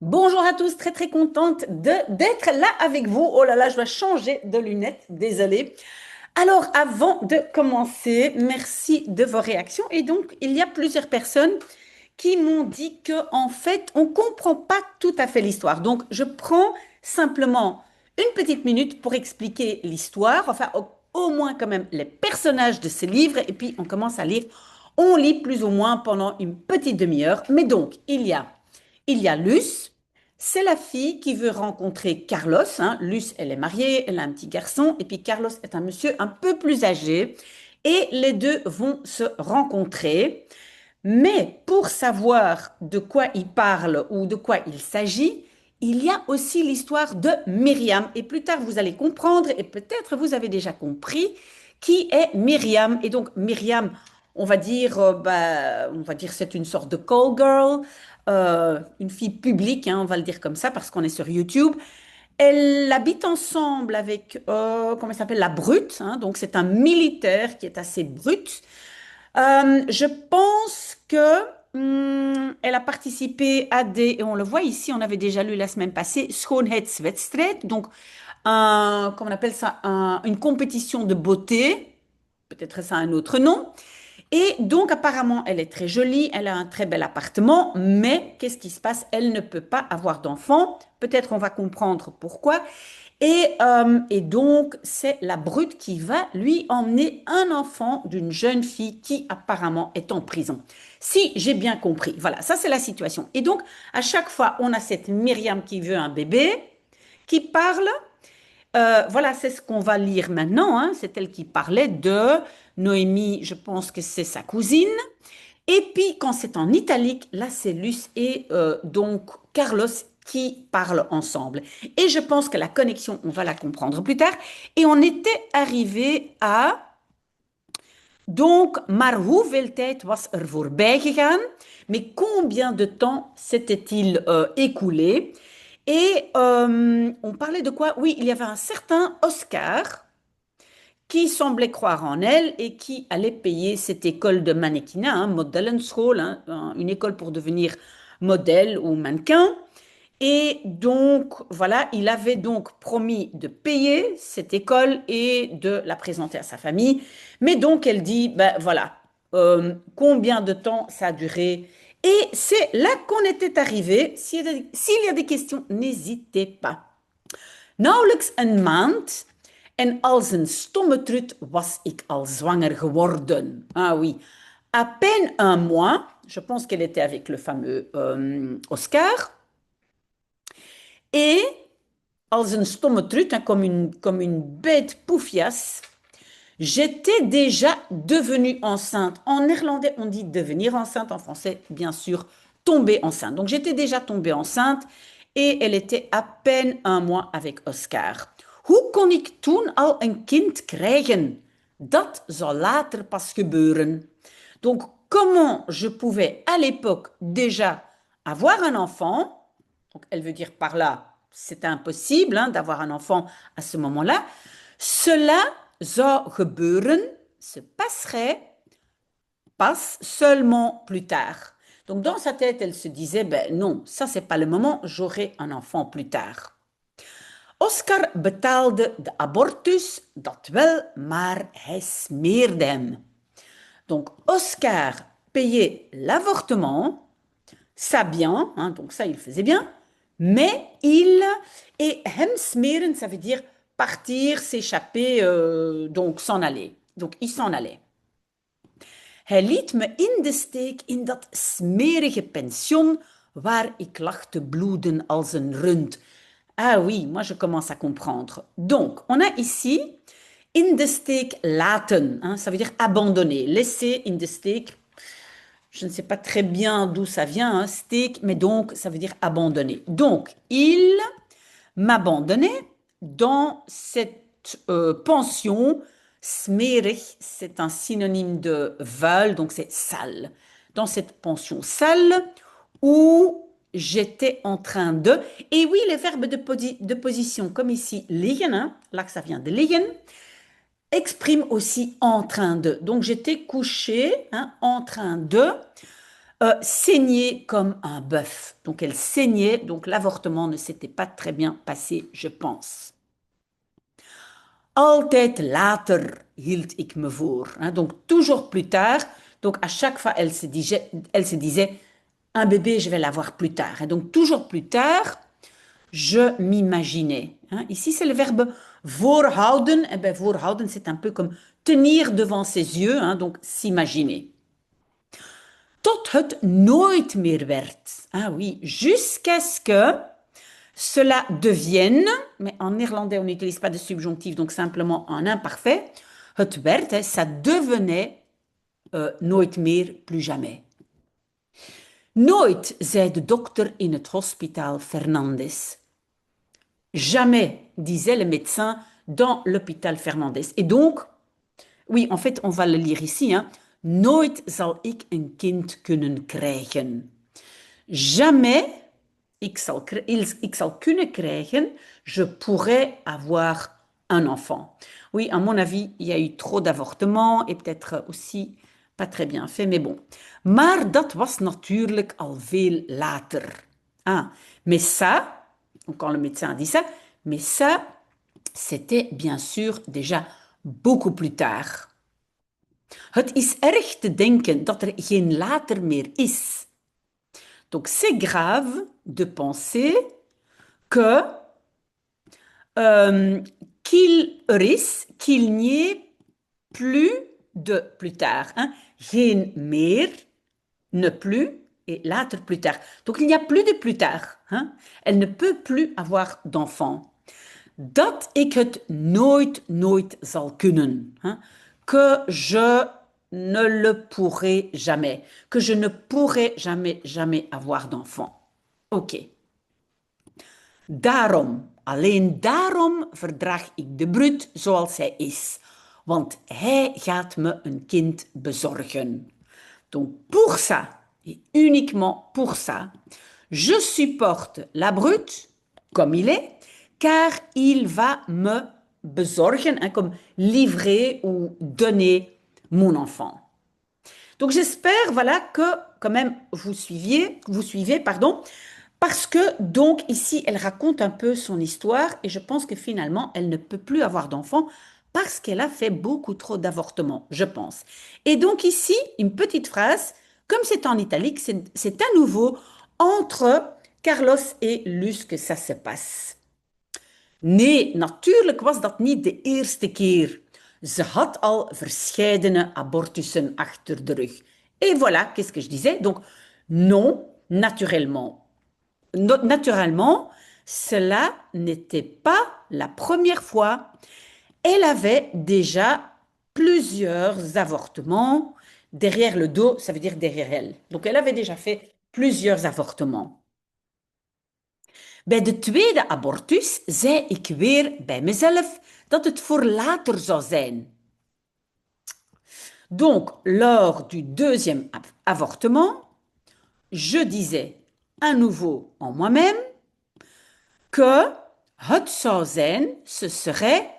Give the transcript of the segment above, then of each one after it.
Bonjour à tous, très très contente d'être là avec vous. Oh là là, je dois changer de lunettes, désolée. Alors, avant de commencer, merci de vos réactions. Et donc, il y a plusieurs personnes qui m'ont dit que en fait, on comprend pas tout à fait l'histoire. Donc, je prends simplement une petite minute pour expliquer l'histoire, enfin au moins quand même les personnages de ce livre, et puis on commence à lire. On lit plus ou moins pendant une petite demi-heure. Mais donc, il y a Luce. C'est la fille qui veut rencontrer Carlos, hein. Luce, elle est mariée, elle a un petit garçon, et puis Carlos est un monsieur un peu plus âgé, et les deux vont se rencontrer. Mais pour savoir de quoi il parle ou de quoi il s'agit, il y a aussi l'histoire de Myriam. Et plus tard, vous allez comprendre, et peut-être vous avez déjà compris, qui est Myriam. Et donc, Myriam, on va dire c'est une sorte de call girl, une fille publique, hein, on va le dire comme ça, parce qu'on est sur YouTube. Elle habite ensemble avec, comment elle s'appelle, la brute, hein. Donc, c'est un militaire qui est assez brut. Je pense que elle a participé à des, et on le voit ici, on avait déjà lu la semaine passée, Schoonheidswedstrijd, donc comment on appelle ça, une compétition de beauté, peut-être ça a un autre nom. Et donc apparemment, elle est très jolie, elle a un très bel appartement, mais qu'est-ce qui se passe? Elle ne peut pas avoir d'enfant. Peut-être on va comprendre pourquoi. Et donc, c'est la brute qui va lui emmener un enfant d'une jeune fille qui apparemment est en prison. Si j'ai bien compris. Voilà, ça c'est la situation. Et donc, à chaque fois, on a cette Myriam qui veut un bébé, qui parle. Voilà, c'est ce qu'on va lire maintenant, hein. C'est elle qui parlait de Noémie, je pense que c'est sa cousine. Et puis, quand c'est en italique, là, c'est Luce et donc Carlos qui parlent ensemble. Et je pense que la connexion, on va la comprendre plus tard. Et on était arrivé à... Donc, maar hoeveel tijd was er voorbij gegaan? Mais combien de temps s'était-il écoulé? Et on parlait de quoi? Oui, il y avait un certain Oscar qui semblait croire en elle et qui allait payer cette école de mannequinat, hein, Modellenschool, hein, une école pour devenir modèle ou mannequin. Et donc, voilà, il avait donc promis de payer cette école et de la présenter à sa famille. Mais donc, elle dit, ben voilà, combien de temps ça a duré? Et c'est là qu'on était arrivé. S'il y a des questions, n'hésitez pas. Nauwelijks een maand en als een stomme trut was ik al zwanger geworden. Ah oui, à peine un mois, je pense qu'elle était avec le fameux Oscar, et als een stomme trut, hein, comme une bête poufiasse, j'étais déjà devenue enceinte. En néerlandais, on dit devenir enceinte, en français, bien sûr, tomber enceinte. Donc j'étais déjà tombée enceinte et elle était à peine un mois avec Oscar. Hoe kon ik toen al een kind krijgen? Dat zou later pas gebeuren. Donc, comment je pouvais à l'époque déjà avoir un enfant? Donc, elle veut dire par là, c'est impossible, hein, d'avoir un enfant à ce moment-là. Cela zou gebeuren, se passerait, passe seulement plus tard. Donc dans sa tête, elle se disait, ben non, ça c'est pas le moment, j'aurai un enfant plus tard. Oscar betaalde de abortus, dat wel, maar hij smeerde hem. Donc Oscar payait l'avortement, ça bien, hein, donc ça il faisait bien, mais et hem smeren, ça veut dire partir, s'échapper, donc s'en aller. Donc il s'en allait. Hij liet me in de steek in dat smerige pension waar ik lag te bloeden als een rund. Ah oui, moi je commence à comprendre. Donc, on a ici in de steek laten, hein, ça veut dire abandonner, laisser in de steek. Je ne sais pas très bien d'où ça vient, hein, steek, mais donc ça veut dire abandonner. Donc, il m'abandonnait dans cette pension. Smerig, c'est un synonyme de vuil, donc c'est sale. Dans cette pension sale où j'étais en train de... Et oui, les verbes de position, comme ici, liggen, hein, là que ça vient de liggen, expriment aussi en train de. Donc j'étais couché, hein, en train de. Saigner comme un bœuf. Donc elle saignait, donc l'avortement ne s'était pas très bien passé, je pense. Altijd later hield ik me voor. Hein, donc toujours plus tard. Donc à chaque fois, elle se disait, un bébé, je vais l'avoir plus tard. Et donc toujours plus tard, je m'imaginais. Hein. Ici, c'est le verbe voorhouden. Et bien, voorhouden, c'est un peu comme tenir devant ses yeux, hein, donc s'imaginer. Tot het nooit meer werd. Ah oui, jusqu'à ce que cela devienne, mais en néerlandais, on n'utilise pas de subjonctif, donc simplement un imparfait. Het werd, ça devenait nooit meer, plus jamais. Nooit, zei de dokter in het hospitaal Fernandez. Jamais, disait le médecin dans l'hôpital Fernandez. Et donc, oui, en fait, on va le lire ici. Hein. Nooit zal ik een kind kunnen krijgen. Jamais, ik zal kunnen krijgen, je pourrais avoir un enfant. Oui, à mon avis, il y a eu trop d'avortements et peut-être aussi pas très bien fait, mais bon. Maar dat was natuurlijk al veel later. Ah, mais ça, donc quand le médecin a dit ça, mais ça, c'était bien sûr déjà beaucoup plus tard. Het is erg te denken dat er geen later meer is. Donc c'est grave de penser que qu'il n'y ait plus de plus tard. Hein? Geen meer, ne plus, et later plus tard. Donc il n'y a plus de plus tard. Hein? Elle ne peut plus avoir d'enfant. Dat ik het nooit zal kunnen. Hein? Que je ne le pourrai jamais. Que je ne pourrai jamais avoir d'enfant. Ok. Daarom, alleen daarom verdraag ik de brut zoals hij is. Want hij gaat me een kind bezorgen. Donc pour ça, et uniquement pour ça, je supporte la brute comme il est, car il va me bezorgen, hein, comme livrer ou donner mon enfant. Donc j'espère, voilà, que quand même vous suivez, pardon, parce que donc ici, elle raconte un peu son histoire et je pense que finalement, elle ne peut plus avoir d'enfant parce qu'elle a fait beaucoup trop d'avortements, je pense. Et donc ici, une petite phrase, comme c'est en italique, c'est à nouveau entre Carlos et Luz que ça se passe. Nee, natuurlijk was dat niet de eerste keer. Ze had al verscheidene abortussen achter de rug. Et voilà, qu'est-ce que je disais? Donc, non, naturellement. Naturellement, cela n'était pas la première fois. Elle avait déjà plusieurs avortements derrière le dos, ça veut dire derrière elle. Donc, elle avait déjà fait plusieurs avortements. Bij de tweede abortus zei ik weer bij mezelf dat het voor later zou zijn. Donc, lors du deuxième avortement, je disais à nouveau en moi-même que het zou zijn, ce serait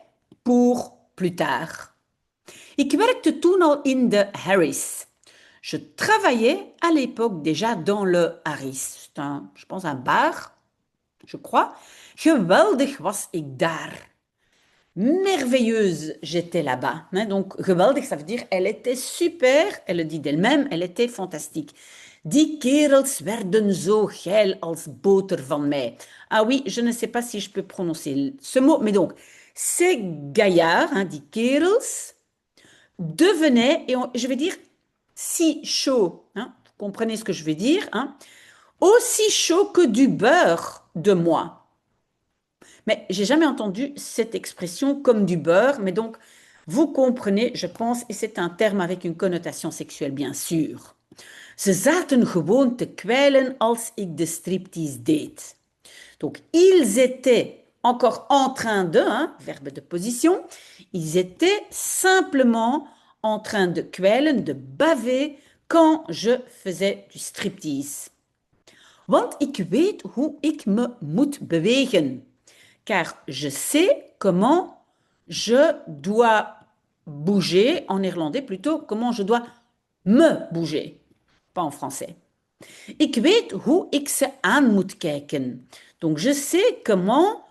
pour plus tard. Ik werkte toen al in de Harris. Je travaillais à l'époque déjà dans le Harris. C'est je pense, un bar, je crois. Geweldig was ik daar. Merveilleuse, j'étais là-bas. Hein, donc, geweldig, ça veut dire elle était super, elle le dit d'elle-même, elle était fantastique. Die kerels werden zo geil als boter van mij. Ah oui, je ne sais pas si je peux prononcer ce mot, mais donc, ces gaillards, hein, die kerels, devenaient, et je vais dire si chaud, hein, vous comprenez ce que je veux dire, hein, aussi chaud que du beurre de moi. Mais j'ai jamais entendu cette expression comme du beurre, mais donc vous comprenez, je pense, et c'est un terme avec une connotation sexuelle, bien sûr. Ze zaten gewoon te kwijlen als ik de striptease deed. Donc, ils étaient encore en train de, hein, verbe de position, ils étaient simplement en train de kwijlen, de baver, quand je faisais du striptease. Want ik weet hoe ik me moet bewegen. Car je sais comment je dois bouger, en néerlandais plutôt, comment je dois me bouger, pas en français. Ik weet hoe ik ze aan moet kijken. Donc, je sais comment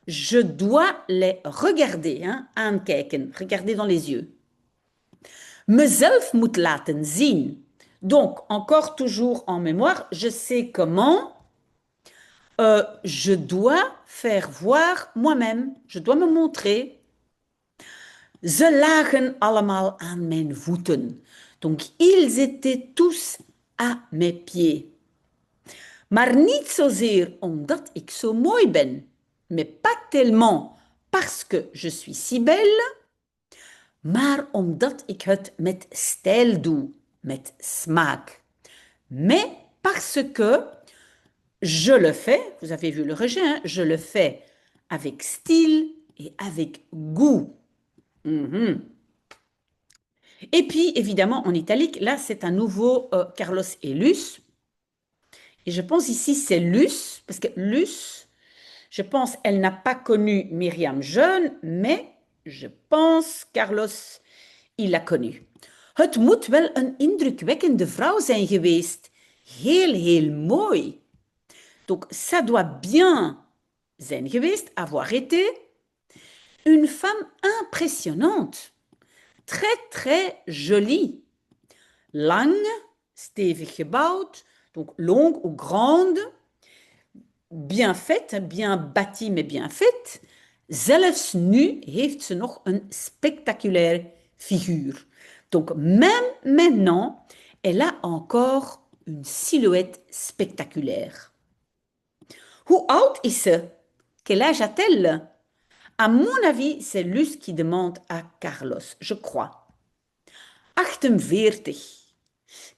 je dois les regarder, hein, aankijken, regarder dans les yeux. Mezelf moet laten zien. Donc, encore toujours en mémoire, je sais comment je dois faire voir moi-même. Je dois me montrer. Ze lagen allemaal aan mijn voeten. Donc, ils étaient tous à mes pieds. Maar niet zozeer omdat ik zo mooi ben, mais pas tellement parce que je suis si belle, maar omdat ik het met stijl doe, met smaak. Mais parce que je le fais, vous avez vu le rejet, hein, je le fais avec style et avec goût. Mhm. Et puis, évidemment, en italique, là, c'est un nouveau Carlos et Luce. Et je pense ici, c'est Luce, parce que Luce, je pense, elle n'a pas connu Myriam jeune, mais je pense Carlos, il l'a connue. Het moet wel een indrukwekkende vrouw zijn geweest. Heel, heel mooi. Donc, ça doit bien zijn geweest, avoir été, une femme impressionnante. Très, très jolie. Lang, stevig gebouwd, donc longue ou grande, bien faite, bien bâtie, mais bien faite. Zelfs nu heeft ze nog een spectaculaire figure. Donc même maintenant, elle a encore une silhouette spectaculaire. Hoe oud is ze? Quel âge a-t-elle? À mon avis, c'est Luce qui demande à Carlos, je crois. 48.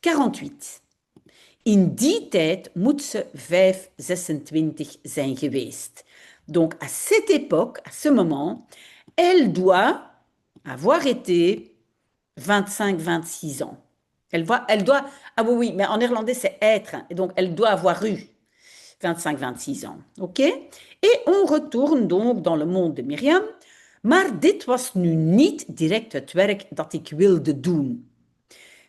48. In die tijd moet ze 5,26 zijn geweest. Donc, à cette époque, à ce moment, elle doit avoir été 25-26 ans. Elle doit, ah oui, oui, mais en néerlandais, c'est être. Et donc, elle doit avoir eu 25-26 ans. OK? Et on retourne donc dans le monde de Myriam. Maar dit was nu niet direct het werk dat ik wilde doen.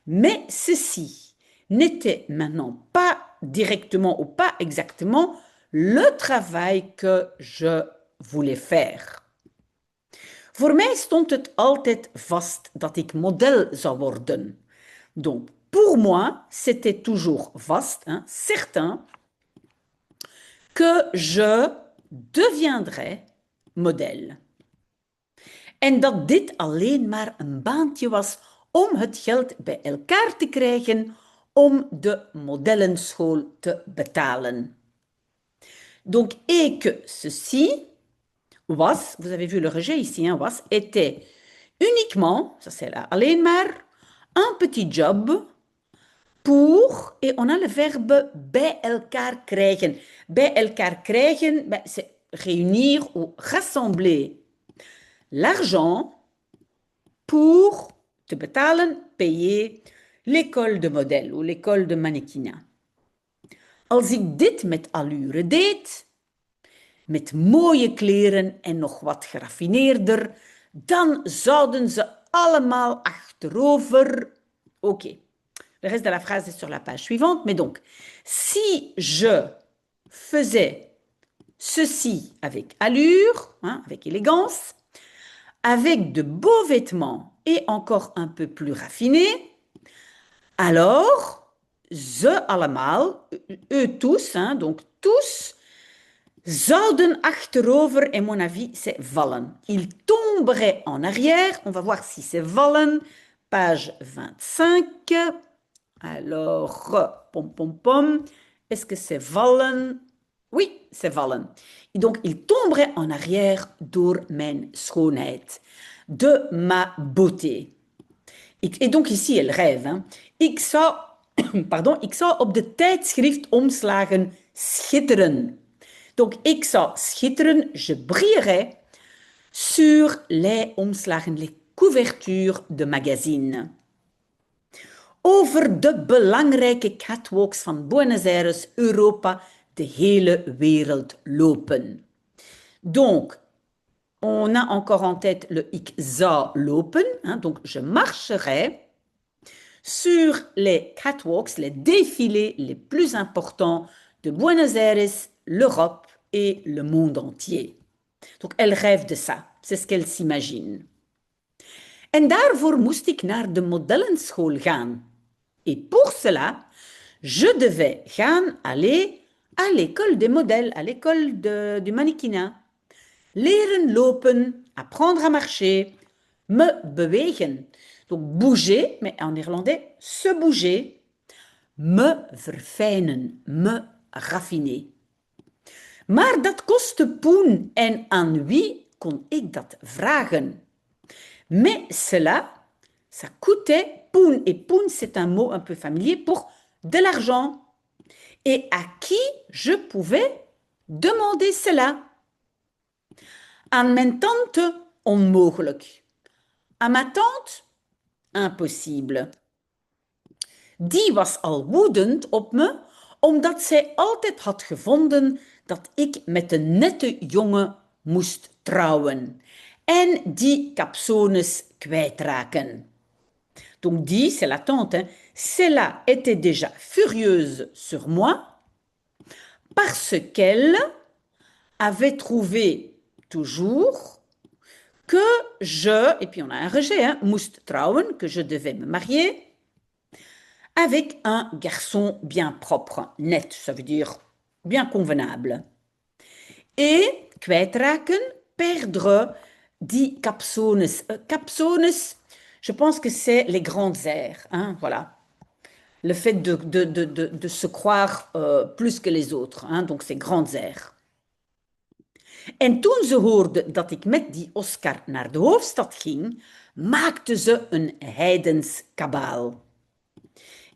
Mais ceci n'était maintenant pas directement ou pas exactement le travail que je voulais faire. Voor mij stond het altijd vast dat ik model zou worden. Donc, pour moi, c'était toujours vaste, hein, certain, que je deviendrais model. En dat dit alleen maar een baantje was om het geld bij elkaar te krijgen om de modellenschool te betalen. Donc, et que ceci was, vous avez vu le rejet ici, hein, was, était uniquement, ça c'est là, alleen maar, un petit job pour, et on a le verbe bij elkaar krijgen. Bij elkaar krijgen, c'est réunir ou rassembler l'argent pour te betalen, payer l'école de modèle ou l'école de mannequinat. Als ik dit met allure deed, met mooie kleren en nog wat geraffineerder, dan zouden ze allemaal achterover. Oké. Le reste de la phrase est sur la page suivante. Mais donc, si je faisais ceci avec allure, hein, avec élégance, avec de beaux vêtements et encore un peu plus raffinés, alors, ze allemaal, eux tous, hein, donc tous, zouden achterover, et mon avis, c'est vallen. Ils tomberaient en arrière. On va voir si c'est vallen. Page 25. Alors, pom pom pom. Est-ce que c'est vallen? Oui, c'est vallen. Et donc, ils tomberaient en arrière door mijn schoonheid, de ma beauté. Et donc ici, elle rêve. Hein. Ik zou, pardon, ik zou op de tijdschriftomslagen schitteren. Donc, ik zou schitteren, je brillerais sur les omslagen, les couvertures de magazines. Over de belangrijke catwalks van Buenos Aires, Europa, de hele wereld lopen. Donc, on a encore en tête le ik zou lopen, hein, donc je marcherai sur les catwalks, les défilés les plus importants de Buenos Aires, l'Europe et le monde entier. Donc elle rêve de ça, c'est ce qu'elle s'imagine. En daarvoor moest ik naar de modellenschool gaan. Et pour cela, je devais aller à l'école des modèles, à l'école du mannequinat. Leren lopen, apprendre à marcher, me bewegen. Donc bouger, mais en néerlandais, se bouger. Me verfijnen, me raffiner. Maar dat kostte poen en aan wie kon ik dat vragen? Mais cela, ça coûtait poen. Et poen, c'est un mot un peu familier pour de l'argent. Et à qui je pouvais demander cela? Aan mijn tante, onmogelijk. À ma tante, impossible. Die was al woedend op me, omdat zij altijd had gevonden dat ik met een nette jongen moest trouwen en die capsones kwijtraken. Donc die, c'est la tante, hein, celle-là était déjà furieuse sur moi parce qu'elle avait trouvé toujours que je, et puis on a un rejet, hein, moest trouwen, que je devais me marier avec un garçon bien propre, net, ça veut dire bien convenable. Et kwijtraken, perdre, die capsones. Capsones, je pense que c'est les grandes airs, hein, voilà. Le fait de se croire plus que les autres, hein, donc c'est grandes airs. En toen ze hoorde dat ik met die Oscar naar de hoofdstad ging, maakte ze een heidens kabaal.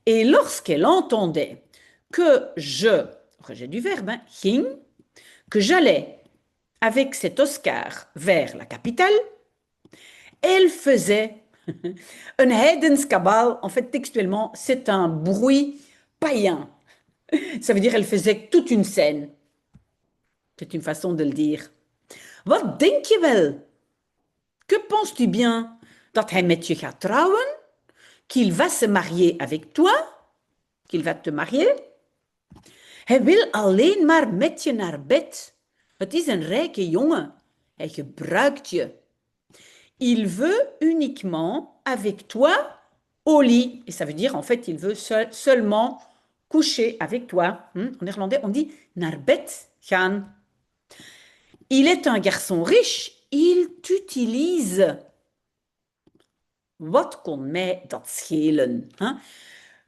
Et lorsqu'elle entendait que je, rejet du verbe, hein, ging, que j'allais avec cet Oscar vers la capitale, elle faisait un heidens kabaal. En fait, textuellement, c'est un bruit païen. Ça veut dire elle faisait toute une scène. C'est une façon de le dire. Wat denk je wel? Que penses-tu bien? Dat hij met je gaat trouwen? Qu'il va se marier avec toi? Qu'il va te marier? Hij wil alleen maar met je naar bed. Het is een rijke jongen. Hij gebruikt je. Il veut uniquement avec toi au lit. Et ça veut dire, en fait, il veut seulement coucher avec toi. En néerlandais, on dit naar bed gaan. Il est un garçon riche. Il t'utilise. Wat kon mij dat schelen? Hein?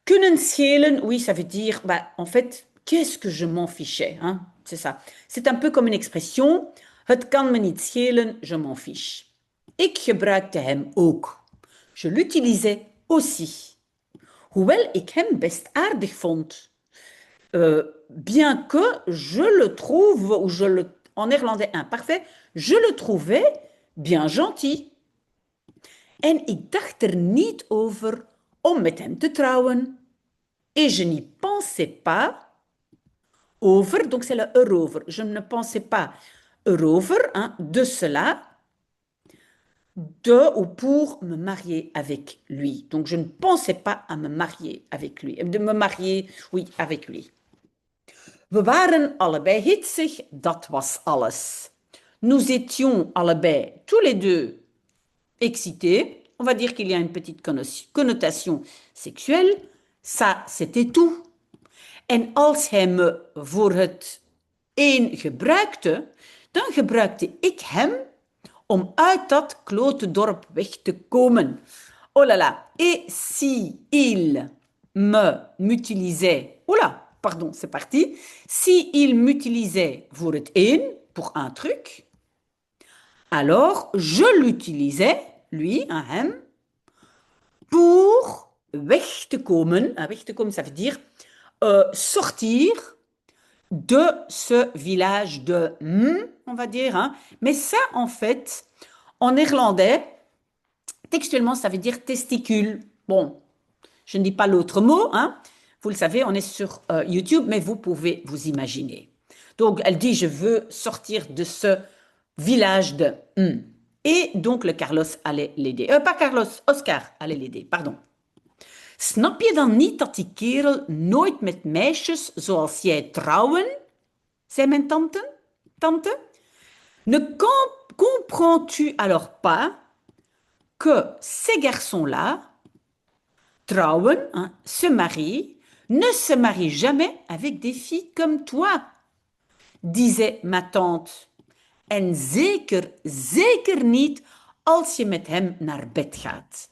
Kunnen schelen, oui, ça veut dire, bah, en fait, qu'est-ce que je m'en fichais? Hein? C'est ça. C'est un peu comme une expression. Het kan me niet schelen, je m'en fiche. Ik gebruikte hem ook. Je l'utilisais aussi. Hoewel ik hem best aardig vond. Bien que je le trouve, ou en néerlandais imparfait, je le trouvais bien gentil. En ik dacht er niet over om met hem te trouwen. Et je n'y pensais pas over, donc c'est le erover. Je ne pensais pas erover, hein, de cela, de ou pour me marier avec lui. Donc je ne pensais pas à me marier avec lui. De me marier, oui, avec lui. We waren allebei hitsig, dat was alles. Nous étions allebei, tous les deux, excités. On va dire qu'il y a une petite connotation sexuelle. Ça, c'était tout. En als hij me voor het een gebruikte, dan gebruikte ik hem om uit dat klote dorp weg te komen. Oh là là. Et si il m'utilisait, oh là, pardon, c'est parti. Si il m'utilisait voor het een, pour un truc, alors je l'utilisais, lui, hem, pour weg te komen. Weg te komen, ça veut dire sortir de ce village de on va dire. Hein. Mais ça, en fait, en néerlandais, textuellement, ça veut dire testicule. Bon, je ne dis pas l'autre mot. Hein. Vous le savez, on est sur YouTube, mais vous pouvez vous imaginer. Donc, elle dit, je veux sortir de ce village de Et donc, le Carlos allait l'aider. Pas Carlos, Oscar allait l'aider, pardon. Snap je dan niet dat die kerel nooit met meisjes zoals jij trouwen? Zei mijn tante. Comprends-tu alors pas que ces garçons-là trouwen, hein, se marient, ne se marient jamais avec des filles comme toi, disait ma tante. En zeker, zeker niet als je met hem naar bed gaat.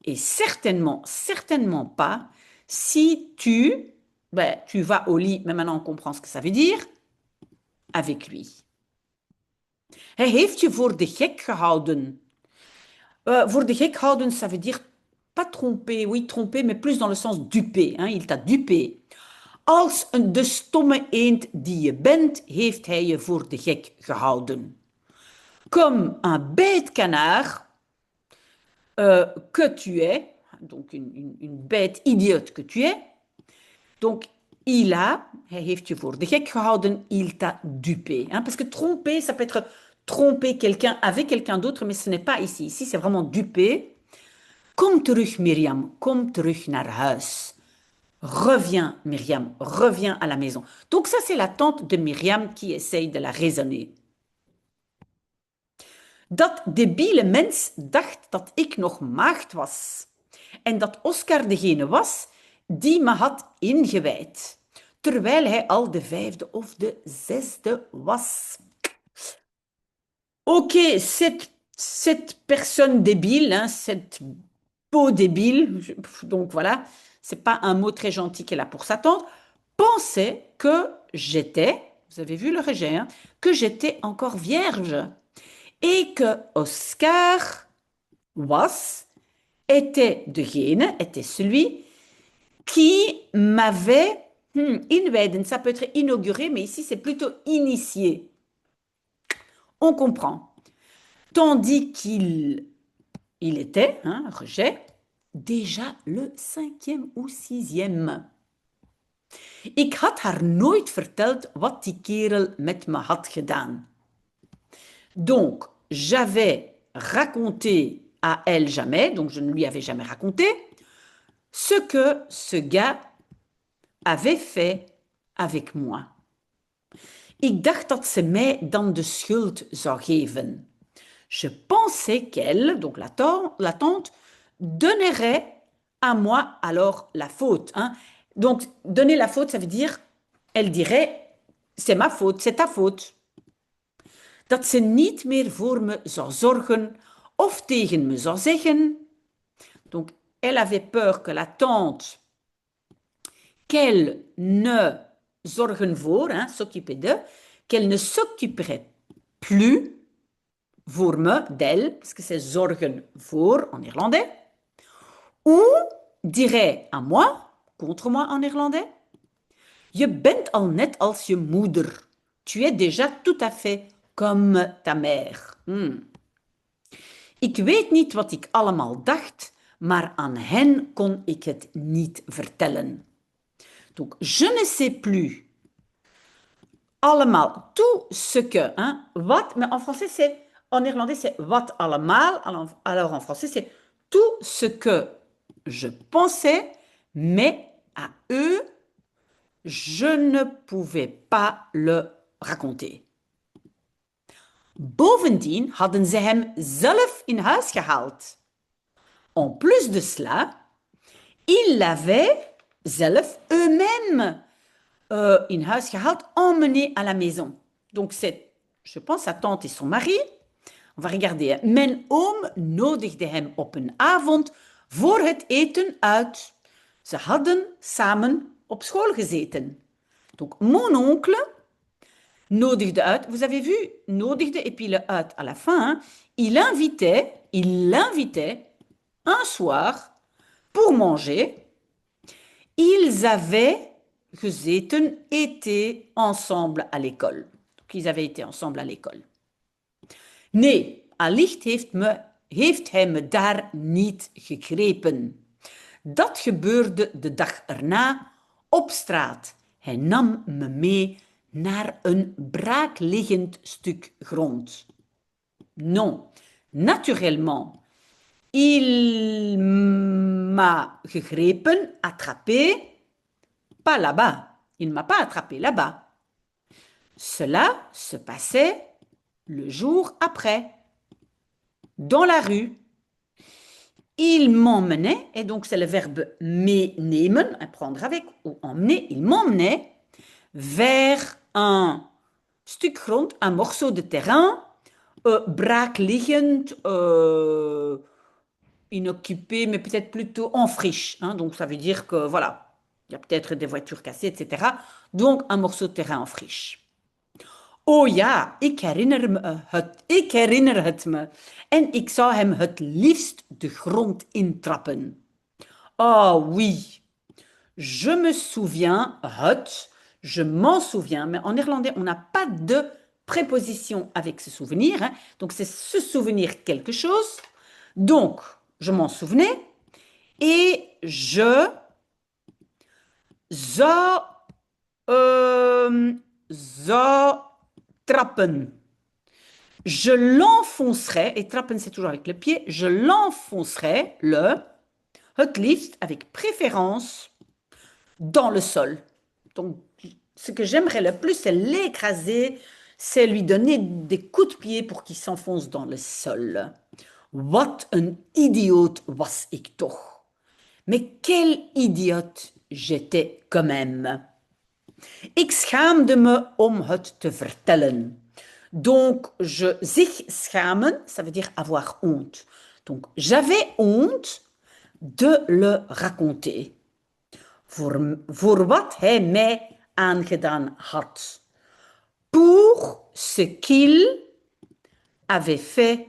Et certainement, certainement pas si tu vas au lit, mais maintenant on comprend ce que ça veut dire, avec lui. Hij heeft je voor de gek gehouden. Voor de gek houden, ça veut dire pas tromper, oui, tromper, mais plus dans le sens duper. Hein, il t'a dupé. Als de stomme eend die je bent, heeft hij je voor de gek gehouden. Comme un bête canard que tu es, donc une bête idiote que tu es. Donc, hij heeft je voor de gek gehouden, il t'a dupé. Hein, parce que tromper, ça peut être tromper quelqu'un avec quelqu'un d'autre, mais ce n'est pas ici. Ici, c'est vraiment duper. Kom terug, Myriam, kom terug naar huis. Reviens, Myriam, reviens à la maison. Donc ça, c'est la tante de Myriam qui essaye de la raisonner. Dat debiele mens dacht dat ik nog maagd was. En dat Oscar degene was die me had ingewijd. Terwijl hij al de 5e of de 6e was. Ok, cette personne débile, hein, cette peau débile, donc voilà, c'est pas un mot très gentil qu'elle a pour sa tante, pensait que j'étais, vous avez vu le rejet, hein, que j'étais encore vierge et que Oscar était celui qui m'avait inwijden, ça peut être inauguré, mais ici c'est plutôt initié. On comprend. Tandis qu'il était, hein, rejet, déjà le 5e ou 6e. Ik had haar nooit verteld wat die kerel met me had gedaan. Donc, j'avais raconté à elle jamais, donc je ne lui avais jamais raconté, ce que ce gars avait fait avec moi. Ik dacht dat ze mij dan de schuld zou geven. Je pensais qu'elle, donc la tante, donnerait à moi alors la faute. Hein. Donc, donner la faute, ça veut dire, elle dirait, c'est ma faute, c'est ta faute. Dat ze niet meer voor me zou zorgen of tegen me zou zeggen. Donc, elle avait peur que la tante, qu'elle ne zorgen voor, hein, s'occuper de, qu'elle ne s'occuperait plus voor me, d'elle, parce que c'est zorgen voor en irlandais, ou dirait à moi, contre moi en irlandais, je bent al net als je moeder. Tu es déjà tout à fait comme ta mère. Ik weet niet wat ik allemaal dacht, maar aan hen kon ik het niet vertellen. Donc, je ne sais plus allemaal, tout ce que, hein, wat, mais en français c'est, en irlandais c'est wat allemaal, alors en français c'est tout ce que je pensais, mais à eux, je ne pouvais pas le raconter. Bovendien hadden ze hem zelf in huis gehaald. En plus de cela, ils l'avaient zelf eux-mêmes in huis gehaald, emmené à la maison. Donc c'est, je pense, sa tante et son mari. On va regarder. Mijn oom nodigde hem op een avond voor het eten uit. Ze hadden samen op school gezeten. Donc mon oncle nodigde uit. Vous avez vu, nodigde et puis le uit à la fin. Hein. Il l'invitait un soir pour manger. Ils avaient gezeten, été ensemble à l'école. Donc ils avaient été ensemble à l'école. Nee, allicht heeft hij me daar niet gegrepen. Dat gebeurde de dag erna op straat. Hij nam me mee naar een braakliggend stuk grond. Non, naturellement, Il m'a gegrepen, attrapé, pas là-bas. Il ne m'a pas attrapé là-bas. Cela se passait le jour après, dans la rue. Il m'emmenait, et donc c'est le verbe meenemen, prendre avec ou emmener, il m'emmenait vers un stuk grond, un morceau de terrain, braakliggend, inoccupé, mais peut-être plutôt en friche, hein. Donc ça veut dire que voilà, il y a peut-être des voitures cassées, etc. Donc un morceau de terrain en friche. Oh ja, ik herinner het me. En ik zou hem het liefst de grond intrappen. Oh oui, je me souviens, het, je m'en souviens, mais en néerlandais, on n'a pas de préposition avec ce souvenir, hein. Donc c'est se souvenir quelque chose. Donc, je m'en souvenais et je zou, zou trappen. Je l'enfoncerai, et trappen c'est toujours avec le pied, je l'enfoncerai, het liefst, avec préférence, dans le sol. Donc, ce que j'aimerais le plus, c'est l'écraser, c'est lui donner des coups de pied pour qu'il s'enfonce dans le sol. Wat een idioot was ik toch. Mais quel idiote j'étais quand même. Ik schaamde me om het te vertellen. Donc, zich schamen, ça veut dire avoir honte. Donc, j'avais honte de le raconter. Voor wat hij mij aangedaan had. Pour ce qu'il avait fait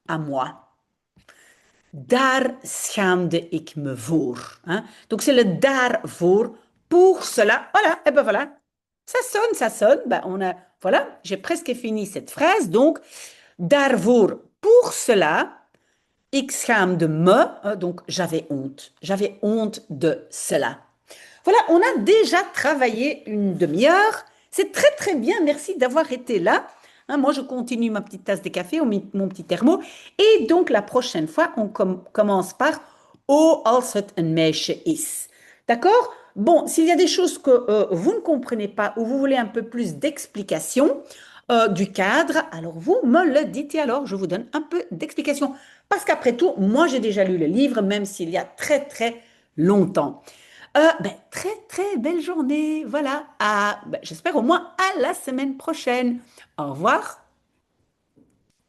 à moi. Daar schaamde ik me voor. Hein? Donc c'est le daarvoor. Pour cela. Voilà, et ben voilà. Ça sonne, ça sonne. Ben on a, voilà, j'ai presque fini cette phrase. Donc, daarvoor. Pour cela, ik schaamde me. Donc j'avais honte. J'avais honte de cela. Voilà, on a déjà travaillé une demi-heure. C'est très très bien. Merci d'avoir été là. Hein, moi, je continue ma petite tasse de café ou mon petit thermo. Et donc, la prochaine fois, on commence par Oh, als het een meisje is. D'accord? Bon, s'il y a des choses que vous ne comprenez pas ou vous voulez un peu plus d'explication du cadre, alors vous me le dites et alors je vous donne un peu d'explication. Parce qu'après tout, moi, j'ai déjà lu le livre, même s'il y a très très longtemps. Très très belle journée. Voilà. J'espère au moins à la semaine prochaine. Au revoir.